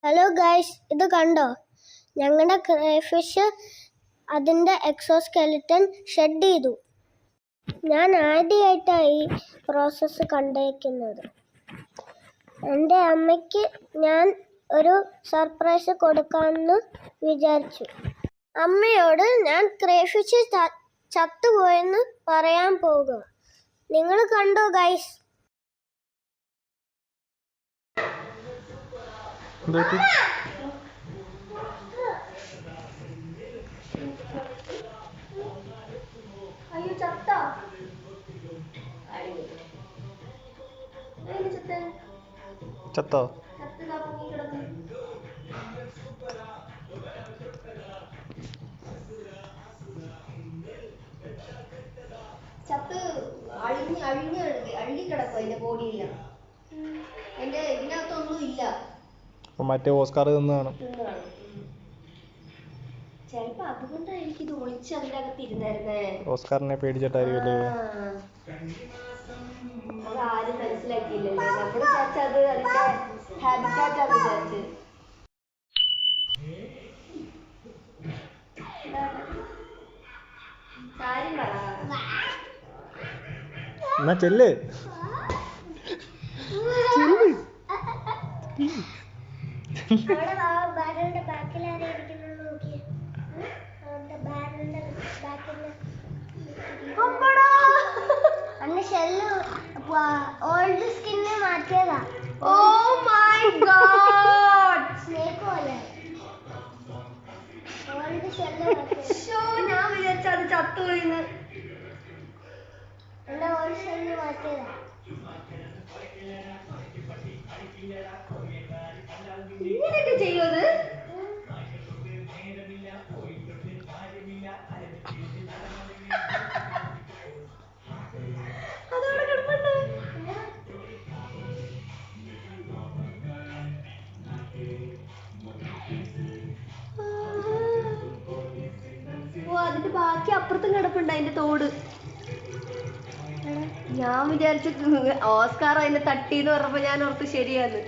Hello guys, ഇത് കണ്ടോ? ഞങ്ങളുടെ ക്രേഫിഷ് അതിൻ്റെ എക്സോസ്കെലിറ്റൻ ഷെഡ് ചെയ്തു. ഞാൻ ആദ്യമായിട്ടാണ് ഈ പ്രോസസ്സ് കണ്ടേക്കുന്നത്. എൻ്റെ അമ്മയ്ക്ക് ഞാൻ ഒരു സർപ്രൈസ് കൊടുക്കാമെന്ന് വിചാരിച്ചു. അമ്മയോട് ഞാൻ ക്രേഫിഷ് ചത്തുപോയെന്ന് പറയാൻ പോകുക. നിങ്ങൾ കണ്ടോ ഗൈസ്? അയ്യോ, ചത്തോ? ചത്ത് അഴുകിക്കിടക്കും. അതിന്റെ ബോഡിയില്ല, അതിന്റെ ഇതിനകത്തൊന്നും ഇല്ല. മറ്റേ ഓസ്കാർ തിന്നാണ്. ചിലപ്പോ അതുകൊണ്ടായിരിക്കും ഇത് ഒളിച്ച് അതിന്റെ അകത്ത് ഇരുന്നായിരുന്നേ. ഓസ്കാറിനെ പേടിച്ചിട്ടായിരിക്കും. അത് ആരും മനസ്സിലാക്കിയില്ലല്ലേ. നമ്മുടെ ചാച്ച അത് അതിന്റെ ഹാബിറ്റാറ്റാണ് വിചാരിച്ചത്. കാര്യം പറ. എന്നാ ചെല്ല്. ബാരലിന്റെ ബാക്കിൽ ആരായിരിക്കുന്നു നോക്കിയേ. ബാരലിന്റെ ബാക്കിൽ അന്ന് ഷെല്ല് ഓൾഡ് സ്കിന്ന് മാറ്റിയതാ. ഓ മൈ ഗോഡ്, സ്നേക്ക് പോലെ ഓൾഡ് ഷെല്ല്. ഞാൻ വിചാരിച്ച അത് ചത്തുപോയിന്ന്. എന്റെ ഓൾഡ് ഷെല്ല് മാറ്റിയതാ. ഇങ്ങനെയൊക്കെ ചെയ്യത് അതോടെ കിടപ്പുണ്ട്. ഓ, അതിന്റെ ബാക്കി അപ്പുറത്തും കിടപ്പുണ്ട്, അതിന്റെ തോട്. ഞാൻ വിചാരിച്ചു ഓസ്കാർ അതിനെ തട്ടിന്ന് പറഞ്ഞപ്പോ ഞാൻ ഓർത്ത് ശരിയാന്ന്.